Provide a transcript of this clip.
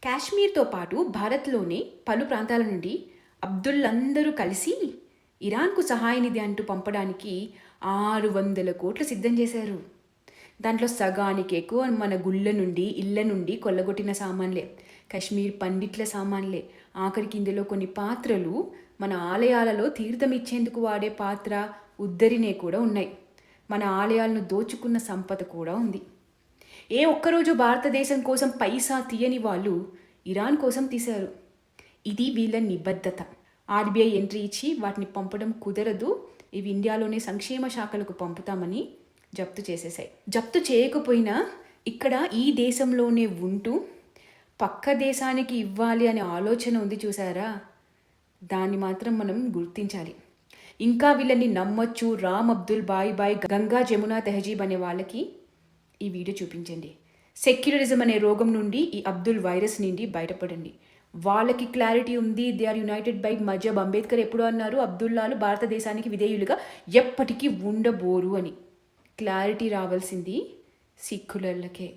కాశ్మీర్తో పాటు భారత్లోని పలు ప్రాంతాల నుండి అబ్దుల్లందరూ కలిసి ఇరాన్కు సహాయనిధి అంటూ పంపడానికి 600 కోట్లు సిద్ధం చేశారు. దాంట్లో సగానికి ఎక్కువ మన గుళ్ళ నుండి ఇళ్ళ నుండి కొల్లగొట్టిన సామాన్లే, కశ్మీర్ పండిట్ల సామాన్లే. ఆఖరికి ఇందులో కొన్ని పాత్రలు మన ఆలయాలలో తీర్థం ఇచ్చేందుకు వాడే పాత్ర, ఉద్దరినే కూడా ఉన్నాయి. మన ఆలయాలను దోచుకున్న సంపద కూడా ఉంది. ఏ ఒక్కరోజు భారతదేశం కోసం పైసా తీయని వాళ్ళు ఇరాన్ కోసం తీశారు. ఇది వీళ్ళ నిబద్ధత. ఆర్బీఐ ఎంట్రీ ఇచ్చి వాటిని పంపడం కుదరదు, ఇవి ఇండియాలోనే సంక్షేమ శాఖలకు పంపుతామని జప్తు చేసేసాయి. జప్తు చేయకపోయినా ఇక్కడ ఈ దేశంలోనే ఉంటూ పక్క దేశానికి ఇవ్వాలి అనే ఆలోచన ఉంది చూసారా, దాన్ని మాత్రం మనం గుర్తించాలి. ఇంకా వీళ్ళని నమ్మొచ్చు. రామ్ అబ్దుల్ బాయ్ గంగా జమునా తెహజీబ్ అనే వాళ్ళకి ఈ వీడియో చూపించండి. సెక్యులరిజం అనే రోగం నుండి, ఈ అబ్దుల్ వైరస్ నుండి బయటపడండి. వాళ్ళకి క్లారిటీ ఉంది. దే ఆర్ యునైటెడ్ బై మజహబ్. అంబేద్కర్ ఎప్పుడు అన్నారు, అబ్దుల్లాలు భారతదేశానికి విధేయులుగా ఎప్పటికీ ఉండబోరు అని. క్లారిటీ రావాల్సింది సిక్కులకే.